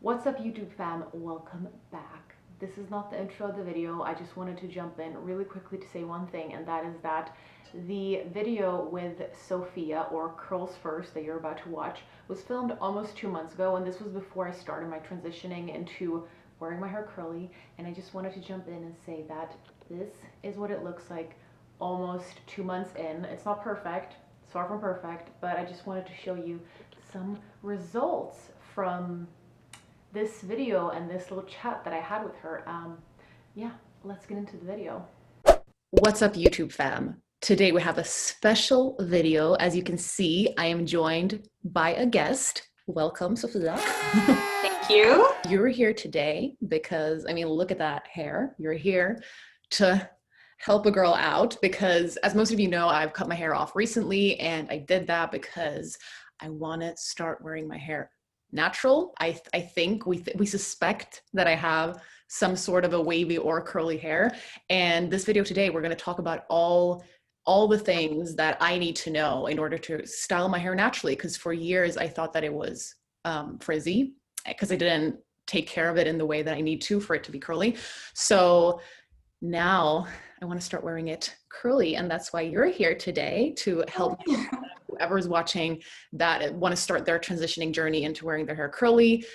What's up YouTube fam? Welcome back. This is not the intro of the video. I just wanted to jump in really quickly to say one thing, and that is that the video with Sofia, or Curls First, that you're about to watch was filmed almost 2 months ago, and this was before I started my transitioning into wearing my hair curly. And I just wanted to jump in and say that this is what it looks like almost 2 months in. It's not perfect, it's far from perfect, but I just wanted to show you some results from this video and this little chat that I had with her. Yeah, let's get into the video. What's up, YouTube fam? Today we have a special video. As you can see, I am joined by a guest. Welcome, Sofia. Thank you. You're here today because, I mean, look at that hair. You're here to help a girl out because, as most of you know, I've cut my hair off recently, and I did that because I want to start wearing my hair natural. I think we suspect that I have some sort of a wavy or curly hair, and this video today we're going to talk about all the things that I need to know in order to style my hair naturally, because for years I thought that it was frizzy because I didn't take care of it in the way that I need to for it to be curly. So now I want to start wearing it curly, and that's why you're here today to help me. Whoever's watching that want to start their transitioning journey into wearing their hair curly,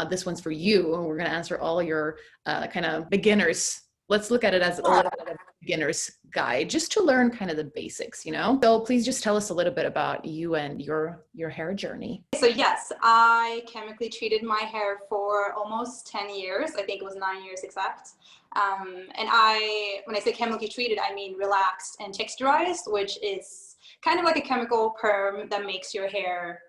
this one's for you. We're going to answer all your kind of beginners. Let's look at it as a little bit of a beginner's guide, just to learn kind of the basics, you know? So please just tell us a little bit about you and your hair journey. So yes, I chemically treated my hair for almost 10 years. I think it was 9 years exact. And when I say chemically treated, I mean relaxed and texturized, which is kind of like a chemical perm that makes your hair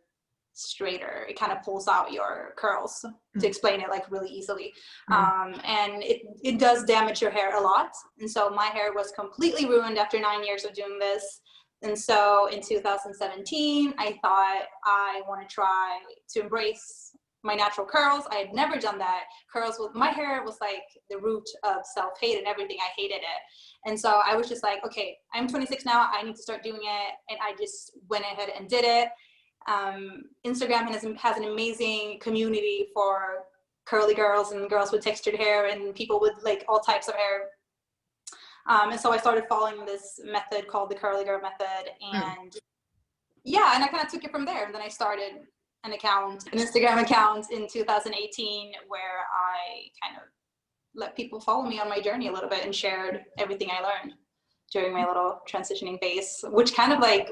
straighter. It kind of pulls out your curls, to explain it like really easily. And it does damage your hair a lot. And so my hair was completely ruined after 9 years of doing this. And so in 2017, I thought I want to try to embrace my natural curls. I had never done that. My hair was like the root of self-hate and everything. I hated it. And so I was just like, okay, I'm 26 now. I need to start doing it. And I just went ahead and did it. Instagram has an amazing community for curly girls and girls with textured hair and people with like all types of hair. And so I started following this method called the curly girl method. And yeah, and I kind of took it from there. And then I started an Instagram account in 2018 where I kind of let people follow me on my journey a little bit and shared everything I learned during my little transitioning phase, which kind of like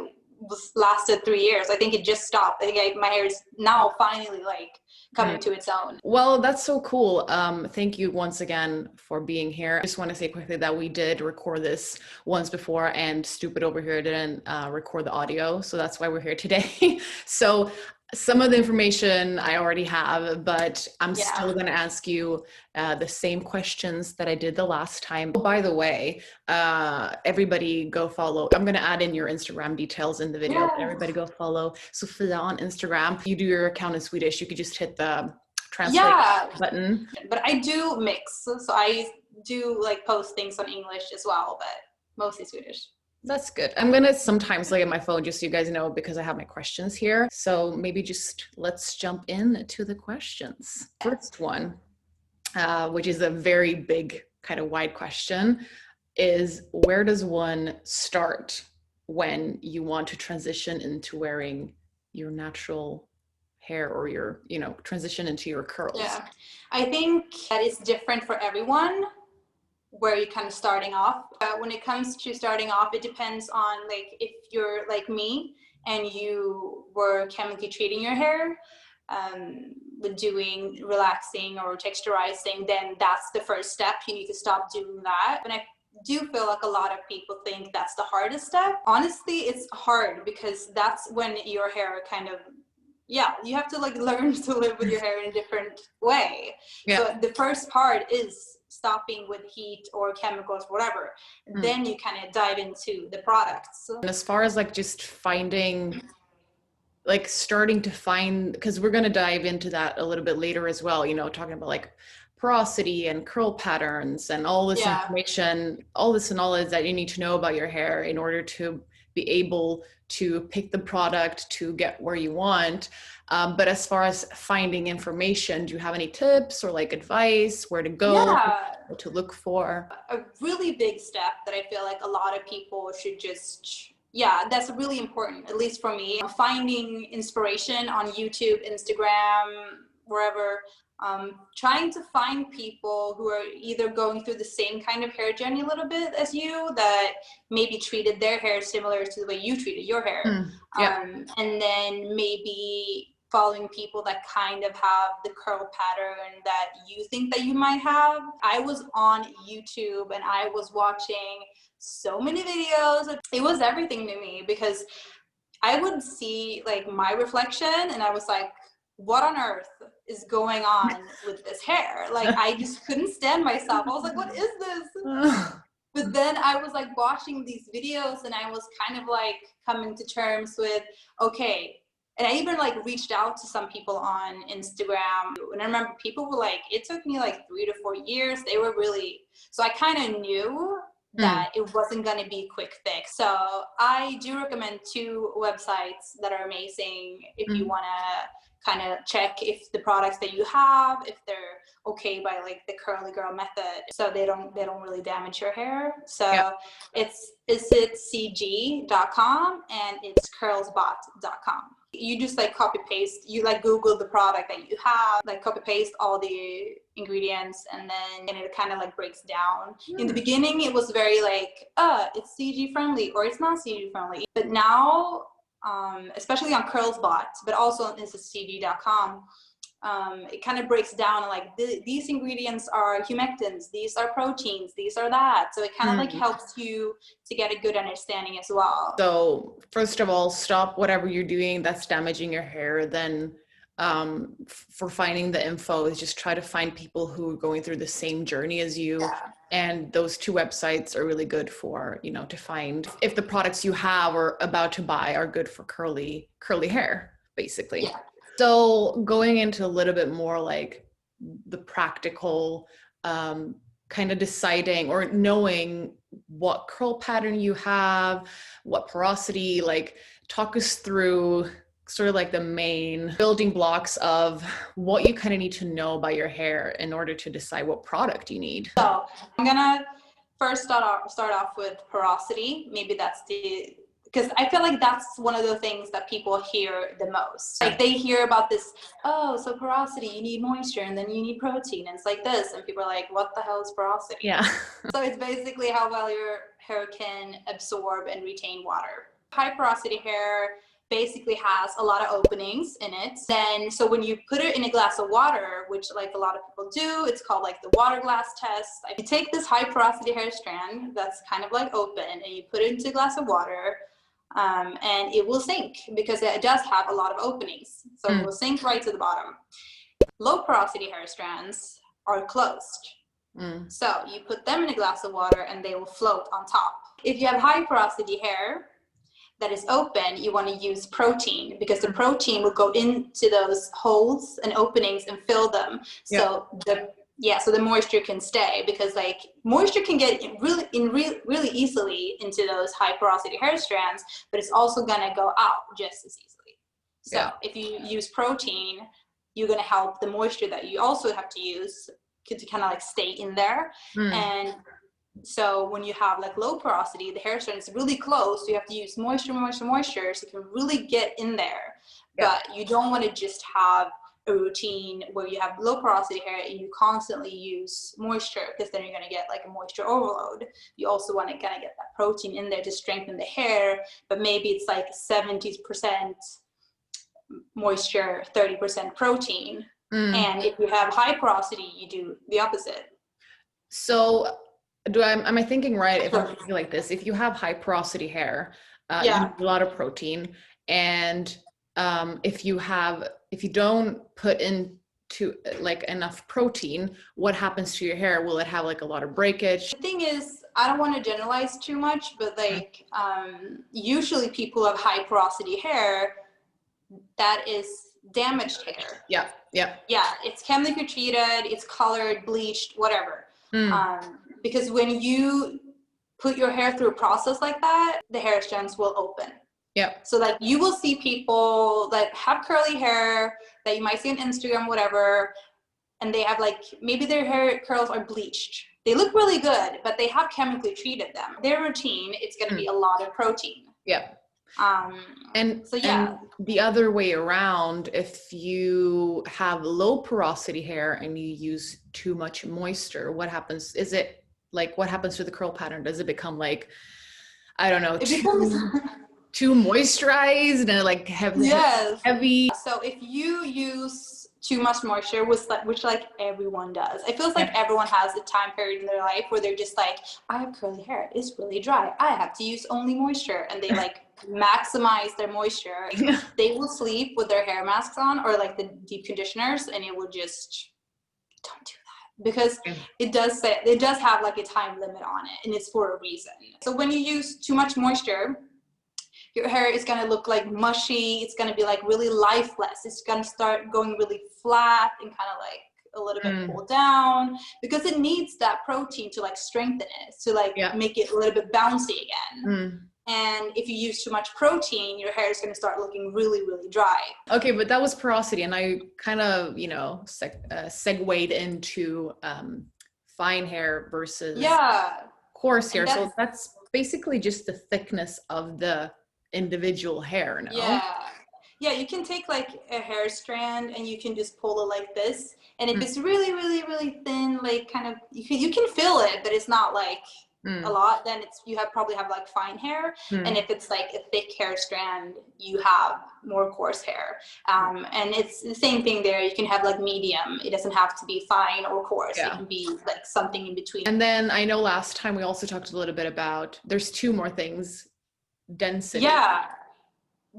lasted 3 years. I think it just stopped. I think my hair is now finally like coming to its own. Well, that's so cool. Thank you once again for being here. I just want to say quickly that we did record this once before, and stupid over here didn't record the audio, so that's why we're here today. So some of the information I already have, but I'm still going to ask you the same questions that I did the last time. By the way, everybody go follow. I'm going to add in your Instagram details in the video. But everybody go follow Sofia on Instagram. If you do your account in Swedish, you could just hit the translate button. But I do mix. So I do like post things on English as well, but mostly Swedish. That's good. I'm going to sometimes look at my phone just so you guys know, because I have my questions here. So maybe just let's jump in to the questions. First one, which is a very big kind of wide question, is where does one start when you want to transition into wearing your natural hair, or your, transition into your curls? Yeah, I think that is different for everyone, where you're kind of starting off. When it comes to starting off, it depends on like if you're like me and you were chemically treating your hair with doing relaxing or texturizing, then that's the first step. You need to stop doing that. And I do feel like a lot of people think that's the hardest step. Honestly, it's hard because that's when your hair kind of, you have to like learn to live with your hair in a different way. So the first part is stopping with heat or chemicals, whatever. Then you kind of dive into the products. And as far as like just finding, like starting to find, because we're going to dive into that a little bit later as well, talking about like porosity and curl patterns and all this information, all this knowledge that you need to know about your hair in order to be be able to pick the product to get where you want. But as far as finding information, do you have any tips or like advice, where to go, Yeah, what to look for? a really big step that I feel like a lot of people should just, yeah, that's really important, at least for me. Finding inspiration on YouTube, Instagram, wherever, trying to find people who are either going through the same kind of hair journey a little bit as you, that maybe treated their hair similar to the way you treated your hair. Yeah. And then maybe following people that kind of have the curl pattern that you think that you might have. I was on YouTube and I was watching so many videos. It was everything to me, because I would see like my reflection and I was like, what on earth is going on with this hair? Like, I just couldn't stand myself. I was like, what is this? But then I was like watching these videos and I was kind of like coming to terms with, okay. And I even like reached out to some people on Instagram. And I remember people were like, it took me like 3 to 4 years. They were really, so I kind of knew that it wasn't going to be a quick fix. So I do recommend 2 websites that are amazing if you want to kind of check if the products that you have, if they're okay by like the curly girl method, so they don't really damage your hair. So it's cg.com and it's curlsbot.com. You just like copy paste, you like Google the product that you have, like copy paste all the ingredients, and it kind of like breaks down. In the beginning it was very like, it's CG friendly or it's not CG friendly, but now especially on curlsbot, but also on cg.com, it kind of breaks down like these ingredients are humectants, these are proteins, these are that. So it kind of like helps you to get a good understanding as well. So first of all, stop whatever you're doing that's damaging your hair. Then for finding the info is just try to find people who are going through the same journey as you. And those 2 websites are really good for, to find if the products you have or about to buy are good for curly hair, basically. So going into a little bit more like the practical, kind of deciding or knowing what curl pattern you have, what porosity, like talk us through sort of like the main building blocks of what you kind of need to know about your hair in order to decide what product you need. So I'm gonna first start off with porosity. Maybe that's because I feel like that's one of the things that people hear the most. Like they hear about this, so porosity, you need moisture and then you need protein, and it's like this, and people are like, what the hell is porosity? Yeah. So it's basically how well your hair can absorb and retain water. High porosity hair basically has a lot of openings in it. Then, so when you put it in a glass of water, which like a lot of people do, it's called like the water glass test. You take this high porosity hair strand that's kind of like open and you put it into a glass of water, and it will sink because it does have a lot of openings. So it will sink right to the bottom. Low porosity hair strands are closed. So you put them in a glass of water and they will float on top. If you have high porosity hair that is open, you want to use protein, because the protein will go into those holes and openings and fill them. So so the moisture can stay, because like moisture can get really easily into those high porosity hair strands, but it's also gonna go out just as easily. So if you use protein, you're gonna help the moisture that you also have to use to kind of like stay in there. And so when you have like low porosity, the hair strand is really close, so you have to use moisture, so you can really get in there. But you don't want to just have a routine where you have low porosity hair and you constantly use moisture, because then you're going to get like a moisture overload. You also want to kind of get that protein in there to strengthen the hair, but maybe it's like 70% moisture, 30% protein. And if you have high porosity, you do the opposite. So am I thinking right if I'm thinking like this? If you have high porosity hair, you need a lot of protein, and if you don't put into like enough protein, what happens to your hair? Will it have like a lot of breakage? The thing is, I don't want to generalize too much, but like usually people have high porosity hair that is damaged hair. Yeah, it's chemically treated, it's colored, bleached, whatever. Because when you put your hair through a process like that, the hair strands will open. Yeah. So like you will see people that have curly hair that you might see on Instagram, whatever, and they have like, maybe their hair curls are bleached. They look really good, but they have chemically treated them. Their routine, it's going to be a lot of protein. Yeah. And so yeah. and the other way around, if you have low porosity hair and you use too much moisture, what happens? Is it like, what happens to the curl pattern? Does it become like, I don't know, It becomes too moisturized and like yes. heavy? So if you use too much moisture, which like everyone does, it feels like everyone has a time period in their life where they're just like, I have curly hair, it's really dry, I have to use only moisture, and they like maximize their moisture. They will sleep with their hair masks on, or like the deep conditioners, and it will just, don't do that, because it does have like a time limit on it, and it's for a reason. So when you use too much moisture, your hair is going to look like mushy. It's going to be like really lifeless. It's going to start going really flat and kind of like a little bit pulled down, because it needs that protein to like strengthen it, to like make it a little bit bouncy again. And if you use too much protein, your hair is going to start looking really, really dry. Okay, but that was porosity, and I kind of, you know, segued into fine hair versus coarse hair. So that's basically just the thickness of the individual hair, no? Yeah, you can take like a hair strand and you can just pull it like this, and if it's really, really, really thin, like kind of, you can feel it, but it's not like a lot, then you probably have like fine hair. And if it's like a thick hair strand, you have more coarse hair. And it's the same thing there. You can have like medium. It doesn't have to be fine or coarse. It can be like something in between. And then I know last time we also talked a little bit about, there's two more things: density.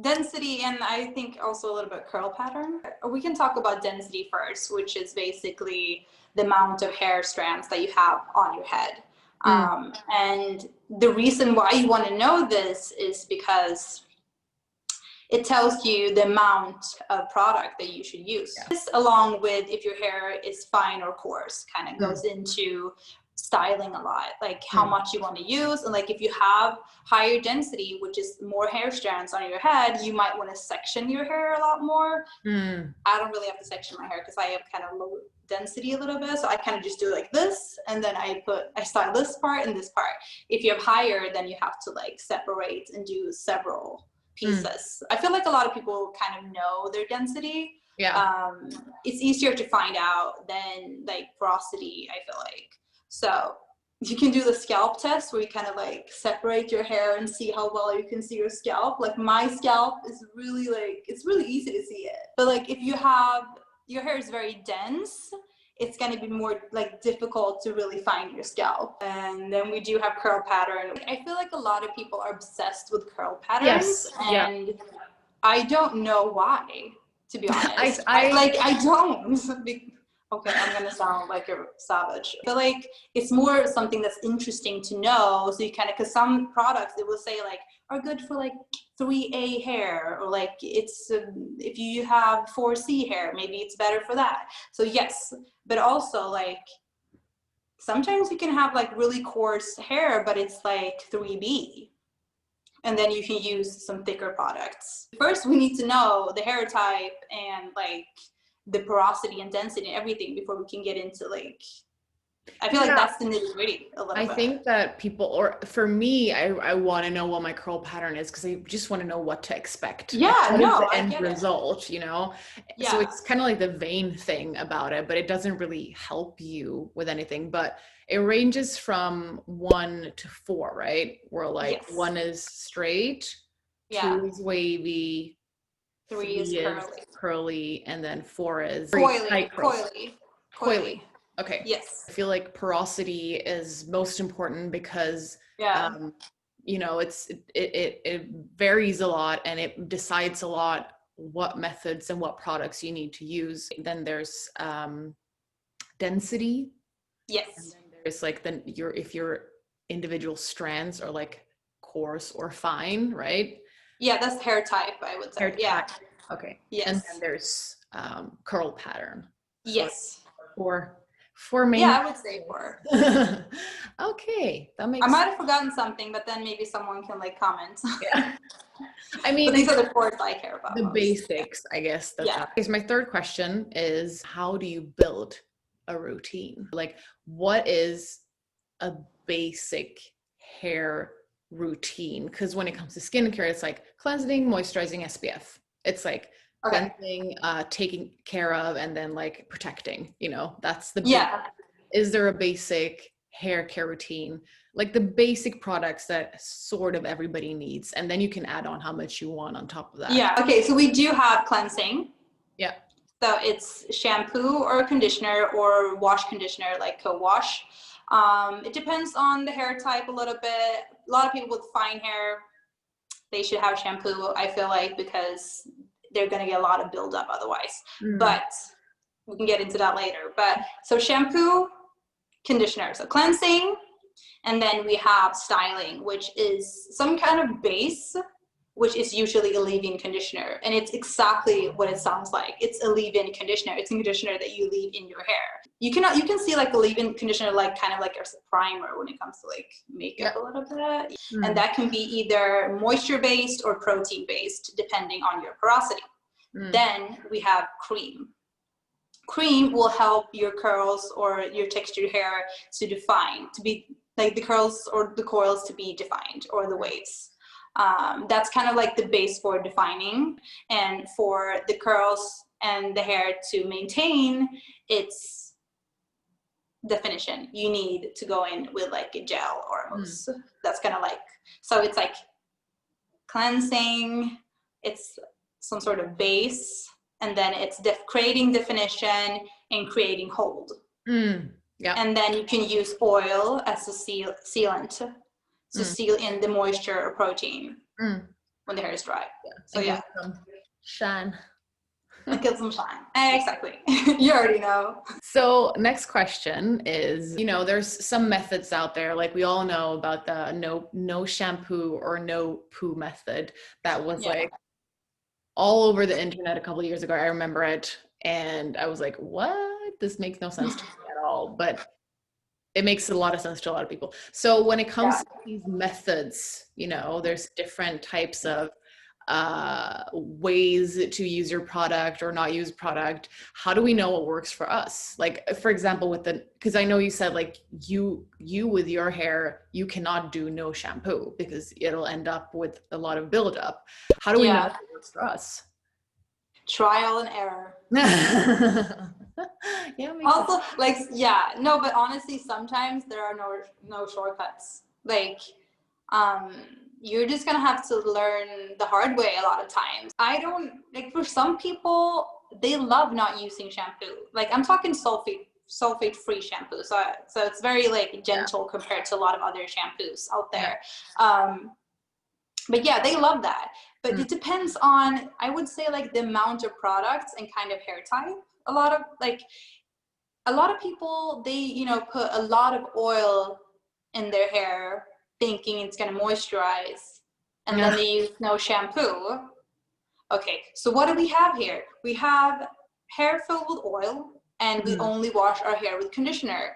Density, and I think also a little bit curl pattern. We can talk about density first, which is basically the amount of hair strands that you have on your head. And the reason why you want to know this is because it tells you the amount of product that you should use. This, along with if your hair is fine or coarse, kind of goes into styling a lot, like how much you want to use. And like if you have higher density, which is more hair strands on your head, you might want to section your hair a lot more. I don't really have to section my hair because I have kind of low density a little bit, so I kind of just do like this, and then I style this part and this part. If you have higher, then you have to like separate and do several pieces. I feel like a lot of people kind of know their density. It's easier to find out than like porosity, I feel like. So you can do the scalp test where you kind of like separate your hair and see how well you can see your scalp. Like my scalp is really like, it's really easy to see it. But like if you have, your hair is very dense, it's going to be more like difficult to really find your scalp. And then we do have curl pattern. I feel like a lot of people are obsessed with curl patterns, and I don't know why, to be honest. I don't. Okay, I'm gonna sound like a savage. I feel like it's more something that's interesting to know. So you kind of, because some products, it will say like, are good for like 3A hair, or like it's, if you have 4C hair, maybe it's better for that. So yes, but also like, sometimes you can have like really coarse hair, but it's like 3B. And then you can use some thicker products. First, we need to know the hair type and like the porosity and density and everything before we can get into like, I feel like that's the nitty gritty a little bit. I think that people, or for me, I want to know what my curl pattern is, because I just want to know what to expect. The end result, you know? So it's kind of like the vain thing about it, but it doesn't really help you with anything. But it ranges from 1 to 4, right? Where like 1 is straight, 2 is wavy, 3 is curly, and then 4 is coily. Okay. Yes. I feel like porosity is most important because, you know, it varies a lot, and it decides a lot what methods and what products you need to use. Then there's density. Yes. And then there's like if your individual strands are like coarse or fine, right? Yeah, that's hair type, I would say. Hair type. Okay. Yes. And then there's curl pattern. So For Yeah, main. I would say 4. Okay, that I makes might have forgotten something, but then maybe someone can like comment. yeah. I But mean, these are the 4 I care about the most. basics, I guess. Yeah. Is my third question is how do you build a routine? Like, what is a basic hair routine? Because when it comes to skincare, it's like cleansing, moisturizing, SPF. It's like Okay. cleansing, taking care of, and then like protecting. That's the big. Yeah. Is there a basic hair care routine? Like the basic products that sort of everybody needs, and then you can add on how much you want on top of that. Yeah. Okay. So we do have cleansing. Yeah. So it's shampoo or conditioner or wash conditioner, like co-wash. It depends on the hair type a little bit. A lot of people with fine hair, they should have shampoo, I feel like, because they're going to get a lot of buildup otherwise. But we can get into that later. But so shampoo, conditioner, so cleansing, and then we have styling, which is some kind of base, which is usually a leave-in conditioner. And it's exactly what it sounds like. It's a leave-in conditioner. It's a conditioner that you leave in your hair. You can see like a leave-in conditioner like kind of like a primer when it comes to like makeup a little bit. And that can be either moisture-based or protein-based, depending on your porosity. Then we have cream. Cream will help your curls or your textured hair to define, to be like the curls or the coils to be defined, or the waves. That's kind of like the base for defining, and for the curls and the hair to maintain its definition, you need to go in with like a gel or a mousse. That's gonna like, so it's like cleansing, it's some sort of base, and then it's creating definition and creating hold. Yeah. And then you can use oil as a sealant to seal in the moisture or protein when the hair is dry. So yeah. Shine. And get some shine. Exactly. You already know. So next question is, there's some methods out there, like we all know about the no shampoo or no poo method that was like all over the internet a couple of years ago. I remember it. And I was like, what? This makes no sense to me at all. But it makes a lot of sense to a lot of people. So when it comes to these methods, there's different types of ways to use your product or not use product. How do we know what works for us? Like, for example, because I know you said like you with your hair, you cannot do no shampoo because it'll end up with a lot of buildup. How do we know what works for us? Trial and error. Yeah. Also, like, no, but honestly, sometimes there are no shortcuts. Like, you're just gonna have to learn the hard way a lot of times. I don't like, for some people, they love not using shampoo. Like, I'm talking sulfate free shampoo. So it's very like gentle compared to a lot of other shampoos out there. But yeah, they love that. But it depends on, I would say, like the amount of products and kind of hair type. A lot of people, they, put a lot of oil in their hair thinking it's going to moisturize, and then they use no shampoo. Okay, so what do we have here? We have hair filled with oil, and we only wash our hair with conditioner.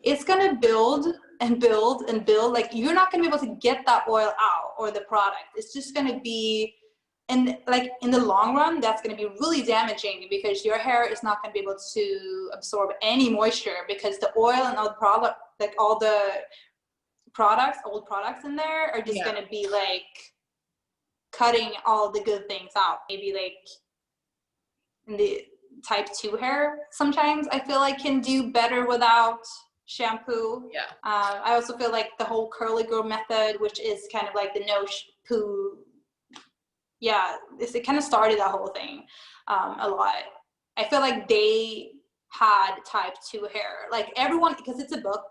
It's going to build and build and build. Like, you're not going to be able to get that oil out or the product. It's just going to be, and like in the long run, that's going to be really damaging, because your hair is not going to be able to absorb any moisture, because the oil and all the product, like all the old products in there are just going to be like cutting all the good things out. Maybe like in the type 2 hair, sometimes I feel like can do better without shampoo. I also feel like the whole curly girl method, which is kind of like the no poo, it kind of started that whole thing a lot. I feel like they had type 2 hair, like everyone, because it's a book,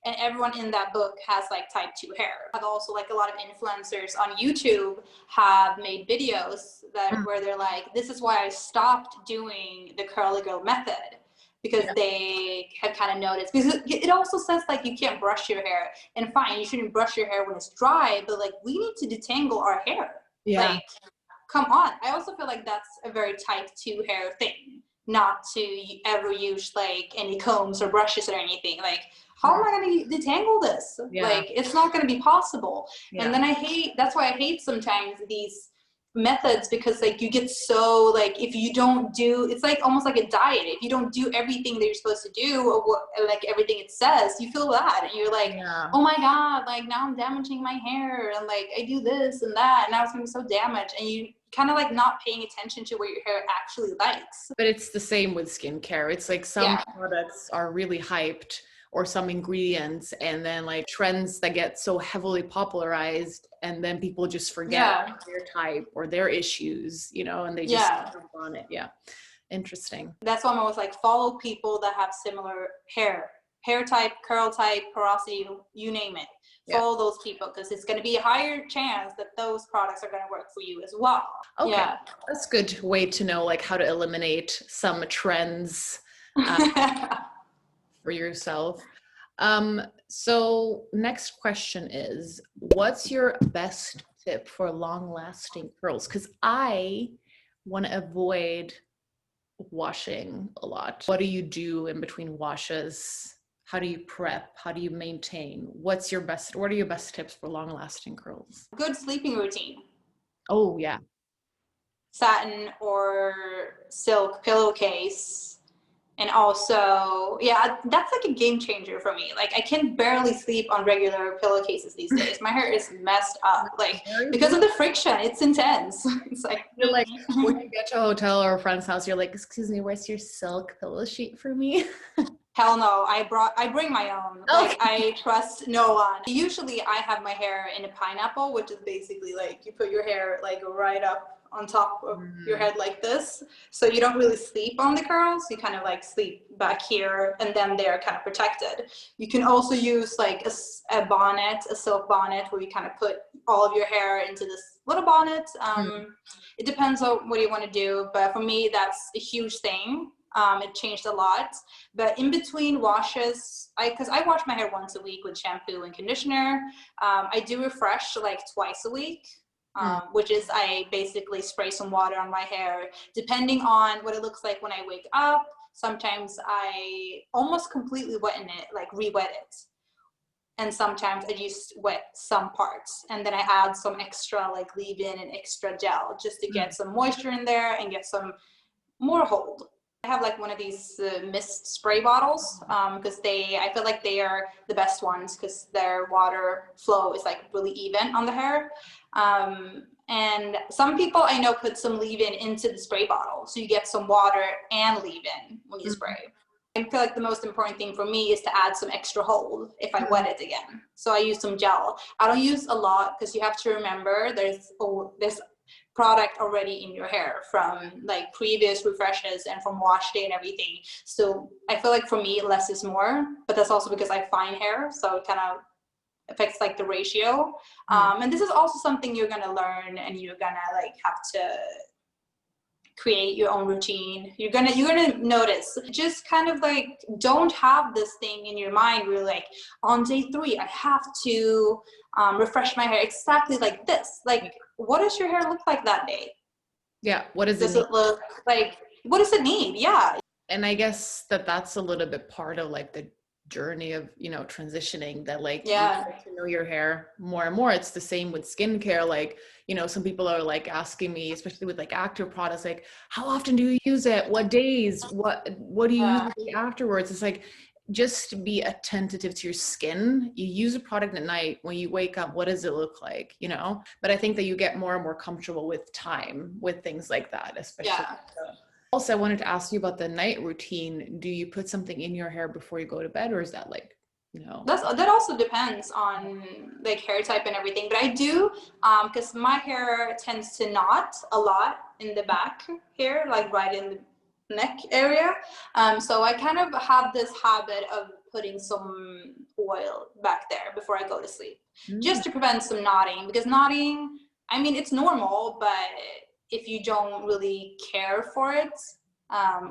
and everyone in that book has like type 2 hair. I've also, like, a lot of influencers on YouTube have made videos where they're like, this is why I stopped doing the curly girl method, because they had kind of noticed, because it also says like you can't brush your hair, and fine, you shouldn't brush your hair when it's dry, but like we need to detangle our hair. Like, come on. I also feel like that's a very type 2 hair thing, not to ever use like any combs or brushes or anything. Like, how am Yeah. I going to detangle this? Yeah. Like, it's not going to be possible. And Yeah. then that's why I hate sometimes these methods, because like you get so like, if you don't do, it's like almost like a diet. If you don't do everything that you're supposed to do, or what, like everything it says, you feel bad, and you're like, Yeah. oh my god, like now I'm damaging my hair, and like I do this and that, and now it's gonna be so damaged, and you kind of like not paying attention to what your hair actually likes. But it's the same with skincare. It's like some Yeah, products are really hyped, or some ingredients, and then like trends that get so heavily popularized, and then people just forget yeah, their type or their issues, you know, and they just yeah. jump on it. Yeah. Interesting. That's why I'm always like, follow people that have similar hair type, curl type, porosity, you name it. Yeah. Follow those people, because it's going to be a higher chance that those products are going to work for you as well. Okay. Yeah. That's a good way to know like how to eliminate some trends for yourself. So next question is, what's your best tip for long lasting curls? Because I want to avoid washing a lot. What do you do in between washes? How do you prep? How do you maintain? What are your best tips for long lasting curls? Good sleeping routine. Oh yeah. Satin or silk pillowcase. And also, yeah, that's like a game changer for me. Like, I can barely sleep on regular pillowcases these days. My hair is messed up, like, Very because weird. of the friction. It's intense. It's like, You're like, when you get to a hotel or a friend's house, you're like, excuse me, where's your silk pillow sheet for me? hell no. I bring my own. Like, Okay. I trust no one. Usually, I have my hair in a pineapple, which is basically like you put your hair like right up on top of your head like this, so you don't really sleep on the curls. You kind of like sleep back here, and then they're kind of protected. You can also use like a bonnet, a silk bonnet, where you kind of put all of your hair into this little bonnet. It depends on what you want to do, but for me, that's a huge thing. It changed a lot. But in between washes, because I wash my hair once a week with shampoo and conditioner, I do refresh like twice a week. Which is, I basically spray some water on my hair, depending on what it looks like when I wake up. Sometimes I almost completely wetten it, like re-wet it. And sometimes I just wet some parts. And then I add some extra like leave-in and extra gel, just to get some moisture in there and get some more hold. I have like one of these mist spray bottles, because I feel like they are the best ones, because their water flow is like really even on the hair. And some people I know put some leave-in into the spray bottle, so you get some water and leave-in when you spray. I feel like the most important thing for me is to add some extra hold if I wet it again. So I use some gel. I don't use a lot, because you have to remember there's product already in your hair from like previous refreshes and from wash day and everything. So I feel like for me, less is more, but that's also because I have fine hair, so it kind of affects like the ratio. And this is also something you're gonna learn, and you're gonna like have to create your own routine. You're gonna notice. Just kind of like, don't have this thing in your mind where like, on day 3 I have to refresh my hair exactly like this. Like, what does your hair look like that day? Yeah. What does it Does need? it look like, what does it need? Yeah. And I guess that's a little bit part of like the journey of, you know, transitioning, that like you Yeah. get to know your hair more and more. It's the same with skincare. Like, you know, some people are like asking me, especially with like active products, like, how often do you use it? What days? What do you use Yeah. the day afterwards? It's like, just be attentive to your skin. You use a product at night, when you wake up, what does it look like, you know? But I think that you get more and more comfortable with time with things like that, especially. Yeah. Also, I wanted to ask you about the night routine. Do you put something in your hair before you go to bed, or is that like, you know? That also depends on like hair type and everything, but I do, because my hair tends to knot a lot in the back here, like right in the neck area. So I kind of have this habit of putting some oil back there before I go to sleep, Mm. just to prevent some knotting, because knotting, I mean, it's normal, but if you don't really care for it,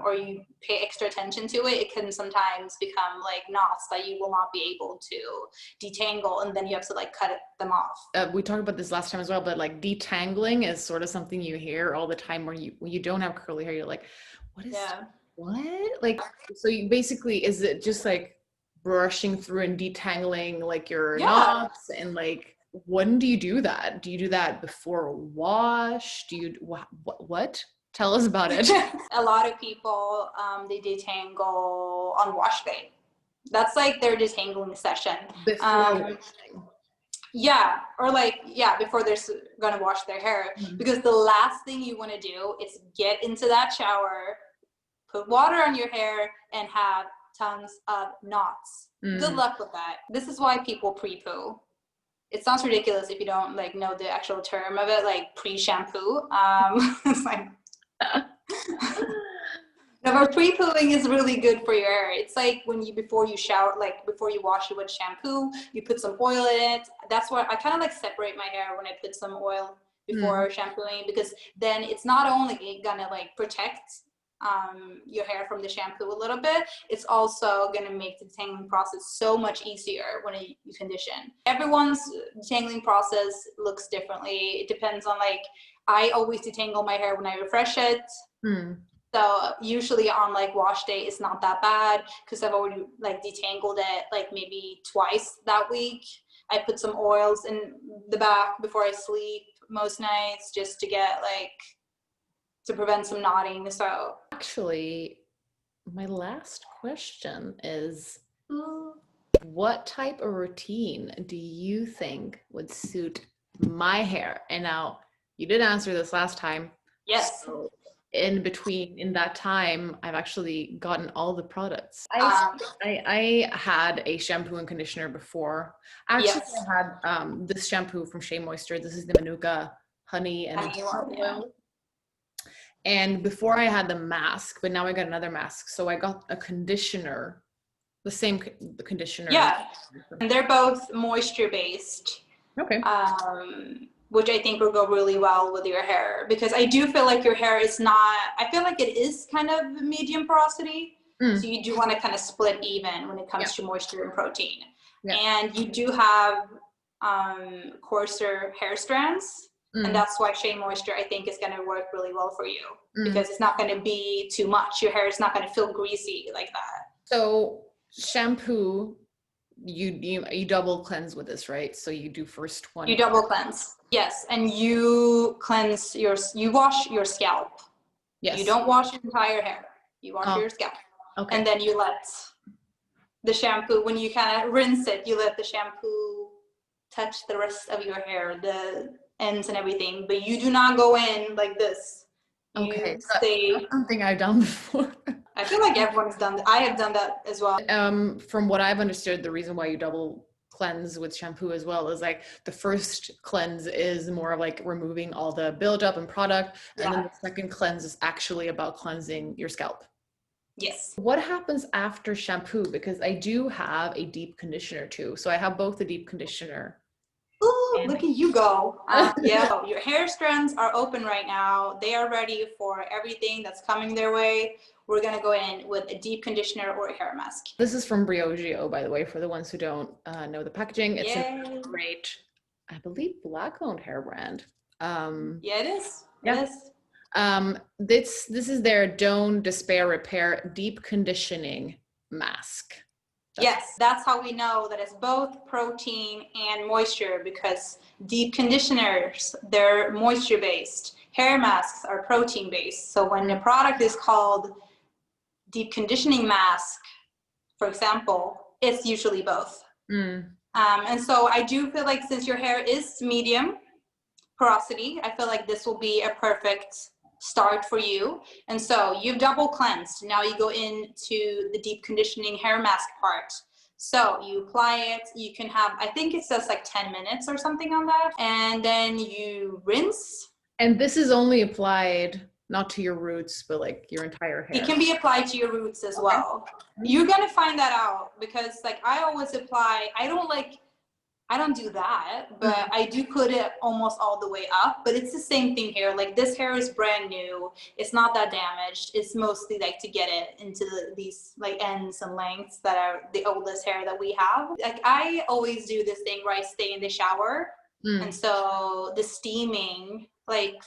or you pay extra attention to it, it can sometimes become like knots that you will not be able to detangle, and then you have to like cut them off. We talked about this last time as well, but like detangling is sort of something you hear all the time, when you don't have curly hair. You're like, what is Yeah. What? Like, so you basically, is it just like brushing through and detangling like your Yeah. knots and like, when do you do that? Do you do that before a wash? Do you, what? Tell us about it. A lot of people, they detangle on wash day. That's like their detangling session. Before Um, washing. yeah, or like, yeah, before they're gonna wash their hair. Mhm. Because the last thing you wanna do is get into that shower, put water on your hair, and have tons of knots. Good Mm. luck with that. This is why people pre-poo. It sounds ridiculous if you don't like know the actual term of it, like pre-shampoo. It's like no, but pre-pooing is really good for your hair. It's like when you before you shower, like before you wash it with shampoo, you put some oil in it. That's why I kind of like separate my hair when I put some oil Mm. before shampooing, because then it's not only gonna like protect your hair from the shampoo a little bit, it's also gonna make the detangling process so much easier when you condition. Everyone's detangling process looks differently. It depends on like, I always detangle my hair when I refresh it. Mm. So usually on like wash day, it's not that bad because I've already like detangled it like maybe twice that week. I put some oils in the back before I sleep most nights just to get like to prevent some knotting. So Actually, my last question is, what type of routine do you think would suit my hair? And now you did answer this last time. yes, So in between, in that time, I've actually gotten all the products. um, I had a shampoo and conditioner before. Actually, yes, I had this shampoo from Shea Moisture. This is the Manuka honey and anyone, yeah, oil. And before I had the mask, but now I got another mask. So I got a conditioner, the same conditioner. yeah, and they're both moisture based. Okay. Which I think will go really well with your hair, because I do feel like your hair is not, I feel like it is kind of medium porosity. So Mm, you do want to kind of split even when it yeah. comes to moisture and protein. Yeah. And you do have coarser hair strands. And Mm, that's why Shea Moisture, I think, is going to work really well for you, mm. because it's not going to be too much. Your hair is not going to feel greasy like that. So shampoo, you double cleanse with this, right? So you do first You one. double cleanse. Yes. And you cleanse you wash your scalp. You Yes. don't wash your entire hair. You wash Oh, your scalp. And okay. then you let the shampoo, when you kind of rinse it, you let the shampoo touch the rest of your hair, the ends and everything. But you do not go in like this. Okay. You So that's stay. something I've done before. I feel like everyone's done that. I have done that as well. From what I've understood, the reason why you double cleanse with shampoo as well is like the first cleanse is more of like removing all the buildup and product, and then Yeah. the second cleanse is actually about cleansing your scalp. Yes. What happens after shampoo? Because I do have a deep conditioner too. So I have both the deep conditioner Ooh, and look at you go. Yeah, your hair strands are open right now. They are ready for everything that's coming their way. We're gonna go in with a deep conditioner or a hair mask. this is from Briogeo, by the way, for the ones who don't know the packaging. It's a Yay. great, I believe, black-owned hair brand. Yeah, it is. It Yeah. is. This is their Don't Despair Repair Deep Conditioning Mask. That's Yes, that's how we know that it's both protein and moisture, because deep conditioners, they're moisture based. Hair masks are protein based. So when the mm, product is called deep conditioning mask, for example, it's usually both. mm, And so I do feel like since your hair is medium porosity, I feel like this will be a perfect start for you. And so you've double cleansed. Now you go into the deep conditioning hair mask part. So you apply it, you can have, I think it says like 10 minutes or something on that. And then you rinse. and this is only applied not to your roots, but like your entire It hair. can be applied to your roots as Okay. well. You're gonna find that out, because like I always apply, I don't do that, but Mm, I do put it almost all the way up. But it's the same thing here. Like this hair is brand new. It's not that damaged. It's mostly like to get it into these like ends and lengths that are the oldest hair that we have. Like I always do this thing where I stay in the shower. And mm, so the steaming like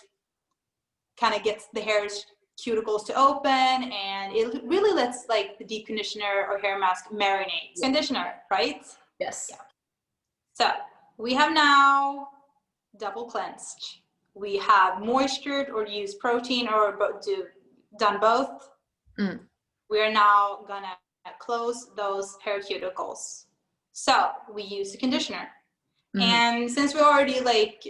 kind of gets the hairs cuticles to open, and it really lets like the deep conditioner or hair mask marinate. Conditioner, right? Yes. Yeah. So we have now double cleansed. We have moistured or used protein or done both. Mm. We are now gonna close those hair cuticles. So we use the conditioner. And since we already like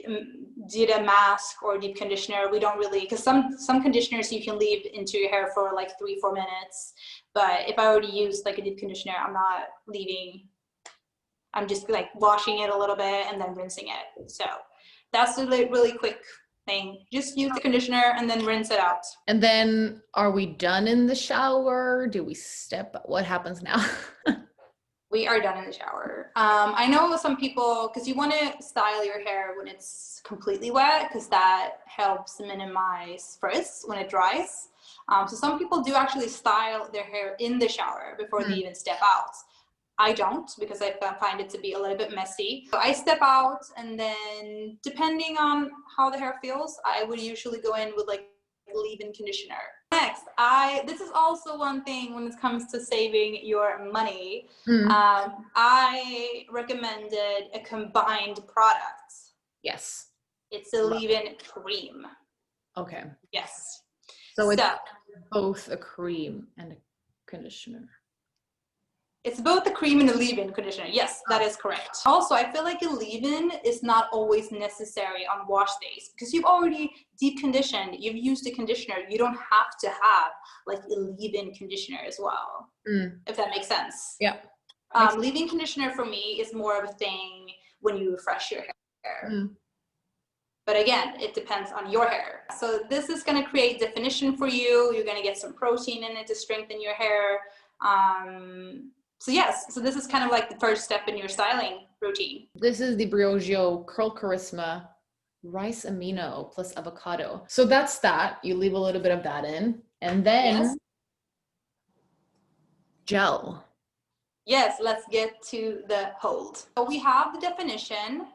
did a mask or deep conditioner, we don't really, because some conditioners you can leave into your hair for like 3-4 minutes. But if I already used like a deep conditioner, I'm not leaving. I'm just like washing it a little bit and then rinsing it. So that's a really quick thing. Just use the conditioner and then rinse it out. And then are we done in the shower? Do we what happens now? We are done in the shower. I know some people, because you want to style your hair when it's completely wet, because that helps minimize frizz when it dries. So some people do actually style their hair in the shower before they even step out. I don't, because I find it to be a little bit messy. So I step out, and then depending on how the hair feels, I would usually go in with like leave-in conditioner. Next, this is also one thing when it comes to saving your money. I recommended a combined product. Yes. It's a leave-in cream. Okay. Yes. So it's both a cream and a conditioner. It's both a cream and a leave-in conditioner. Yes, that is correct. Also, I feel like a leave-in is not always necessary on wash days because you've already deep conditioned, you've used a conditioner. You don't have to have like a leave-in conditioner as well, if that makes sense. Yeah. Leave-in conditioner for me is more of a thing when you refresh your hair. But again, it depends on your hair. So this is going to create definition for you. You're going to get some protein in it to strengthen your hair. So yes, so this is kind of like the first step in your styling routine. This is the Briogeo Curl Charisma Rice Amino plus avocado. So that's that. You leave a little bit of that in. And then gel. Yes, let's get to the hold. So we have the definition.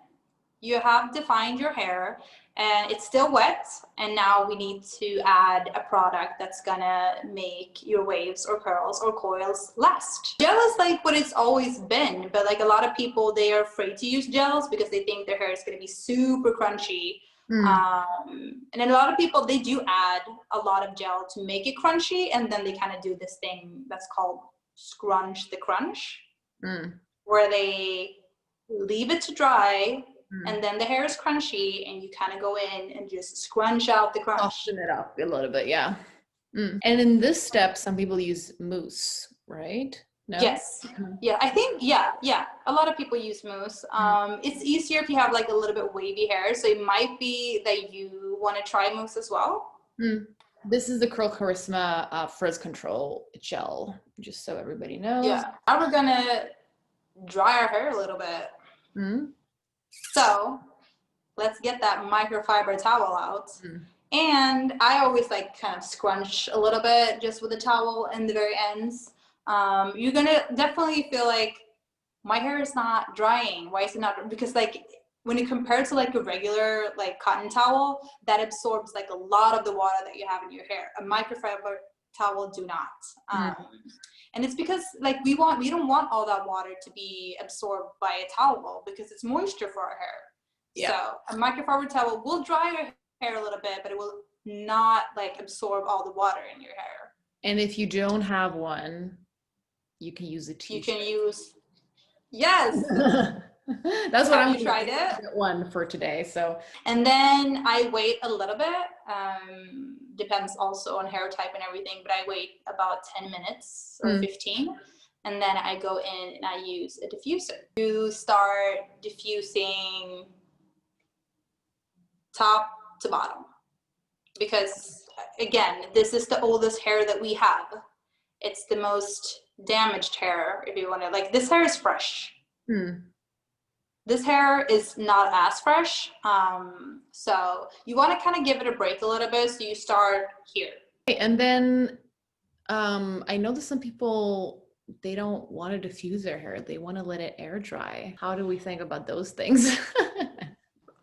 You have defined your hair and it's still wet, and now we need to add a product that's gonna make your waves or curls or coils last. Gel is like what it's always been, but like a lot of people, they are afraid to use gels because they think their hair is gonna be super crunchy. And then a lot of people, they do add a lot of gel to make it crunchy, and then they kind of do this thing that's called scrunch the crunch, where they leave it to dry, and then the hair is crunchy, and you kind of go in and just scrunch out the crunch. Soften it up a little bit, yeah. And in this step, some people use mousse, right? No? Yes. Yeah, I think, yeah. A lot of people use mousse. It's easier if you have like a little bit wavy hair, so it might be that you want to try mousse as well. This is the Curl Charisma Frizz Control Gel, just so everybody knows. Yeah. Now we're gonna dry our hair a little bit. So let's get that microfiber towel out. And I always like kind of scrunch a little bit just with the towel in the very ends. You're gonna definitely feel like my hair is not drying. Why is it not? Because like when you compare it to like a regular like cotton towel, that absorbs like a lot of the water that you have in your hair. A microfiber towel do not. And it's because like we don't want all that water to be absorbed by a towel because it's moisture for our hair. So a microfiber towel will dry your hair a little bit, but it will not like absorb all the water in your hair. And if you don't have one, you can use a t-shirt. You can use, yes. That's what Have you tried it? Get one for today. So, and then I wait a little bit. Depends also on hair type and everything, but I wait about 10 minutes or 15. And then I go in and I use a diffuser. You start diffusing top to bottom. Because again, this is the oldest hair that we have. It's the most damaged hair, if you want to, like this hair is fresh. This hair is not as fresh. So you want to kind of give it a break a little bit. So you start here. And then I know that some people, they don't want to diffuse their hair. They want to let it air dry. How do we think about those things?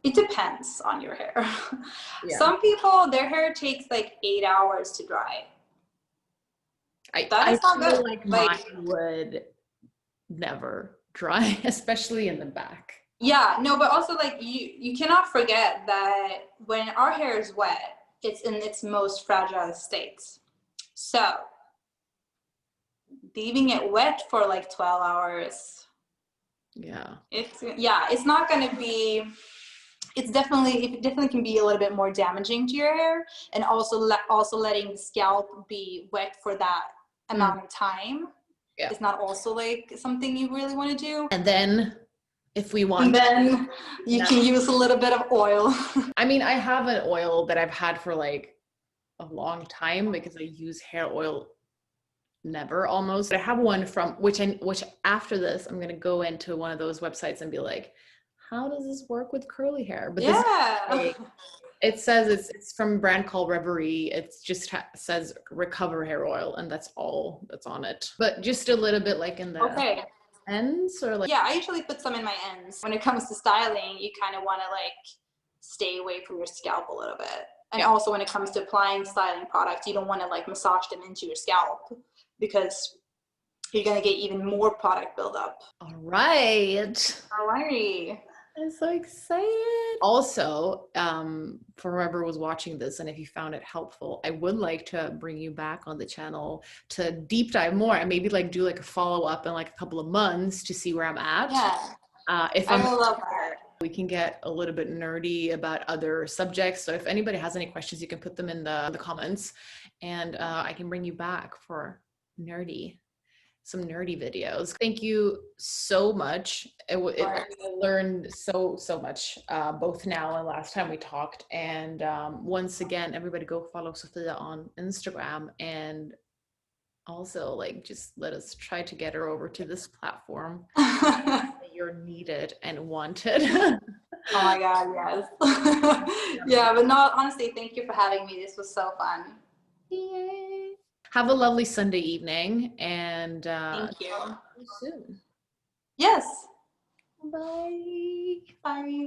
It depends on your hair. Yeah. Some people, their hair takes like 8 hours to dry. That I is not feel good. like Like, mine would never dry, especially in the back. yeah, no, but also like you cannot forget that when our hair is wet, it's in its most fragile state. So leaving it wet for like 12 hours, Yeah. it's not gonna be, it definitely can be a little bit more damaging to your hair, and also letting the scalp be wet for that Mm, amount of time yeah. is not also like something you really want to do. And then if we And want then you to, can use a little bit of oil. I mean, I have an oil that I've had for like a long time because I use hair oil never almost. I have one from which after this I'm gonna go into one of those websites and be like, how does this work with curly hair? But this Yeah. it says it's from a brand called Reverie. It's just says recover hair oil, and that's all that's on it. But just a little bit like in the Okay. ends or like Yeah, I usually put some in my ends. When it comes to styling, you kind of want to like stay away from your scalp a little bit. And yeah. also when it comes to applying styling products, you don't want to like massage them into your scalp because you're going to get even more product buildup. All right. Alrighty. I'm so excited. Also, for whoever was watching this, and if you found it helpful, I would like to bring you back on the channel to deep dive more and maybe like do like a follow up in like a couple of months to see where I'm at. Yeah, If I I'm, will love that. we can get a little bit nerdy about other subjects. So if anybody has any questions, you can put them in the comments, and I can bring you back for some nerdy videos. Thank you so much. I learned so much, both now and last time we talked. And once again, everybody go follow Sofia on Instagram, and also like just let us try to get her over to this platform. You're needed and wanted. Oh my God, yes. Yeah, but no, honestly, thank you for having me. This was so fun. Yay. Have a lovely Sunday evening, and Thank you. talk to you soon. Yes. Bye. Bye.